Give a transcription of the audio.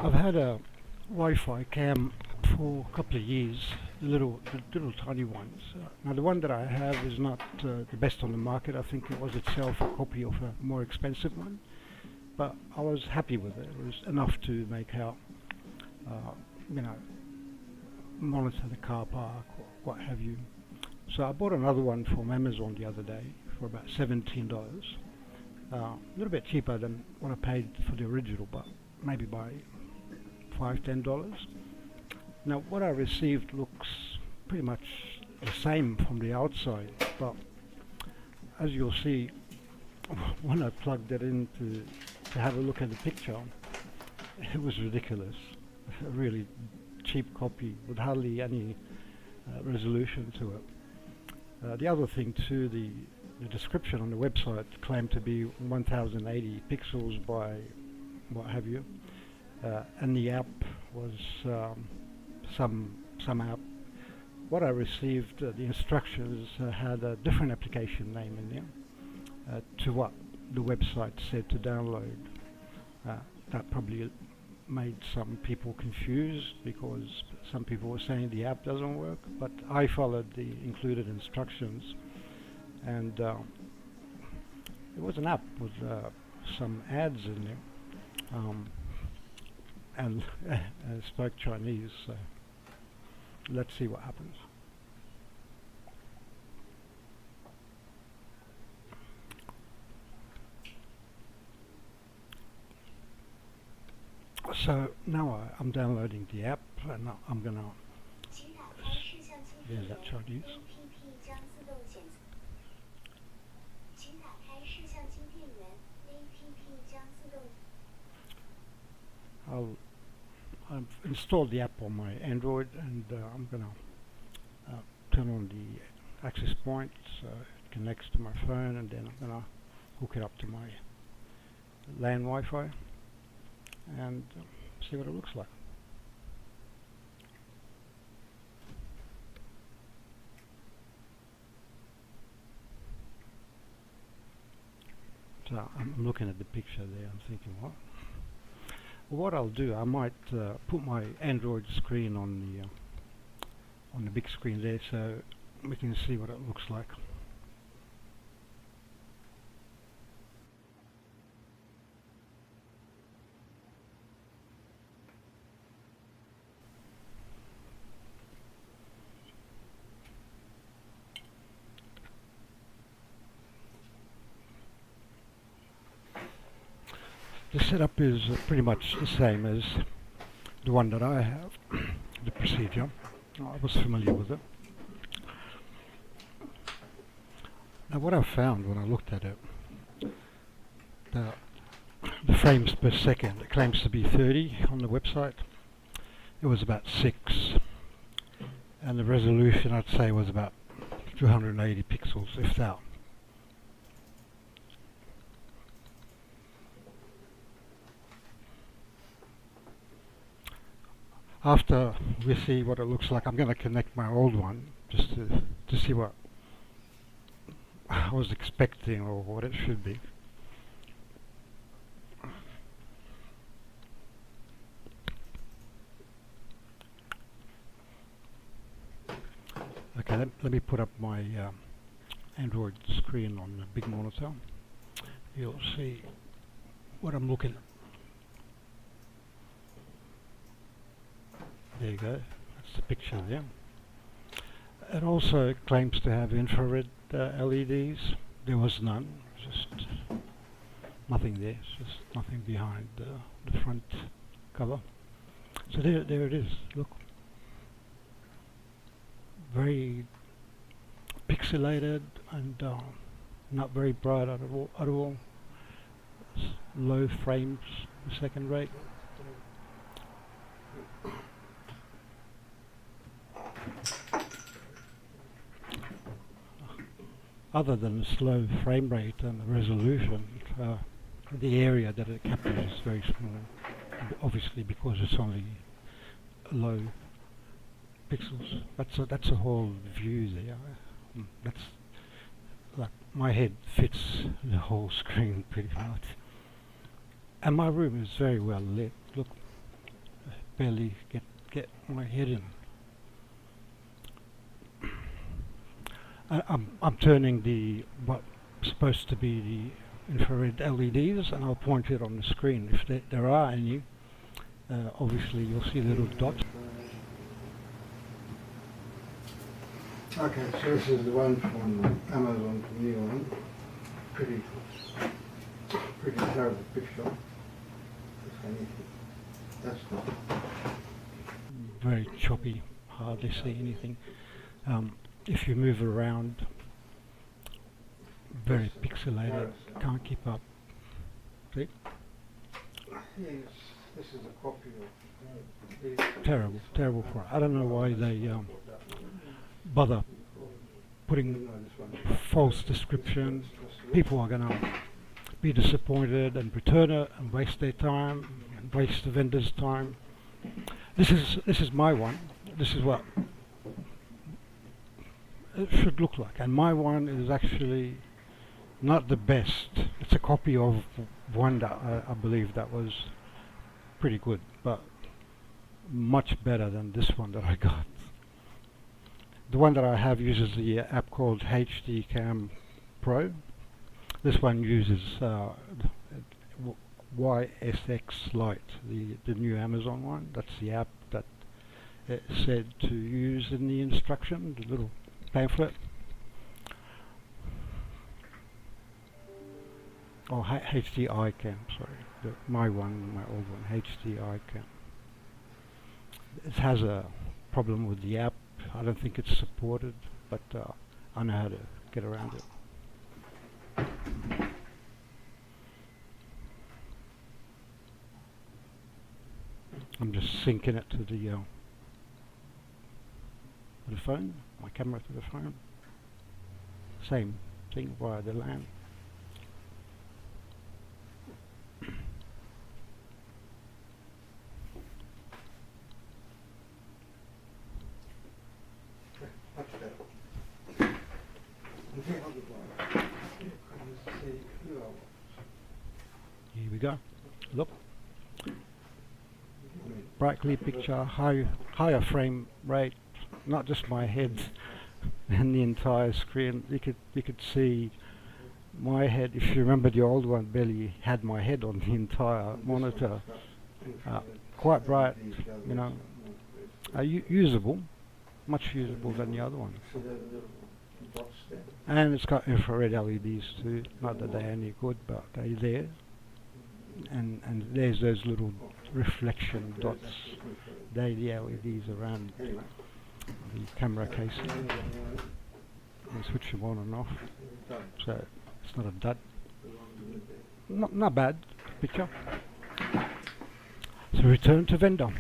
I've had a Wi-Fi cam for a couple of years, the little tiny ones. Now the one that I have is not the best on the market. I think it was itself a copy of a more expensive one, but I was happy with it. It was enough to make out, uh, you know, monitor the car park or what have you. So I bought another one from Amazon the other day for about $17. A little bit cheaper than what I paid for the original, but maybe by $5, $10. Now what I received looks pretty much the same from the outside, but as you'll see, when I plugged it in to have a look at the picture, it was ridiculous. A really cheap copy with hardly any resolution to it. The other thing too, the description on the website claimed to be 1080 pixels by what have you, and the app was some app. What I received, the instructions had a different application name in there to what the website said to download. That probably made some people confused because some people were saying the app doesn't work, but I followed the included instructions, and it was an app with some ads in there, and it spoke Chinese, so let's see what happens. So now I'm downloading the app, and I'm gonna. There's that Chinese. I've installed the app on my Android, and I'm gonna turn on the access point so it connects to my phone, and then I'm gonna hook it up to my LAN Wi-Fi and see what it looks like. So I'm looking at the picture there. I'm thinking, what I'll do, I might put my Android screen on the big screen there, so we can see what it looks like. The setup is pretty much the same as the one that I have, the procedure. I was familiar with it. Now what I found when I looked at it, the frames per second, it claims to be 30 on the website. It was about 6, and the resolution I'd say was about 280 pixels, if that. After we see what it looks like, I'm going to connect my old one just to see what I was expecting or what it should be. Okay, let me put up my Android screen on the big monitor. You'll see what I'm looking at. There you go, that's the picture there. It also claims to have infrared LEDs. There was none, just nothing there, just nothing behind the front cover. So there it is, look. Very pixelated and not very bright at all. Low frames per second rate. Other than the slow frame rate and the resolution, the area that it captures is very small, obviously because it's only low pixels. That's a whole view there. That's like my head fits the whole screen pretty much. And my room is very well lit. Look, barely get my head in. I'm turning the what's supposed to be the infrared LEDs, and I'll point it on the screen if there are any. Obviously, you'll see little dots. Okay, so this is the one from Amazon, the new one. Pretty terrible picture. That's not very choppy, hardly see anything. If you move around, very pixelated, can't keep up. See? Yes, this is a copy of terrible product. I don't know why they bother putting false description. People are going to be disappointed and return it and waste their time and waste the vendor's time. This is my one. This is what it should look like, and my one is actually not the best. It's a copy of one that I believe that was pretty good, but much better than this one that I got. The one that I have uses the app called HD Cam Pro. This one uses YSX Lite, the new Amazon one. That's the app that it said to use in the instruction, the little pamphlet. Oh, HDI Cam, sorry. My old one, HDI Cam. It has a problem with the app. I don't think it's supported, but I know how to get around it. I'm just syncing it to the phone, my camera to the phone. Same thing via the LAN. Here we go. Look. Bright clear picture, higher frame rate, not just my head and the entire screen. You could see my head. If you remember, the old one barely had my head on the entire monitor. Quite bright, you know, usable, much usable than the other one. And it's got infrared LEDs too. Not that they're any good, but they're there. And there's those little reflection dots. They're the LEDs around the camera casing. You switch them on and off. So it's not a dud. Not bad picture. So return to vendor.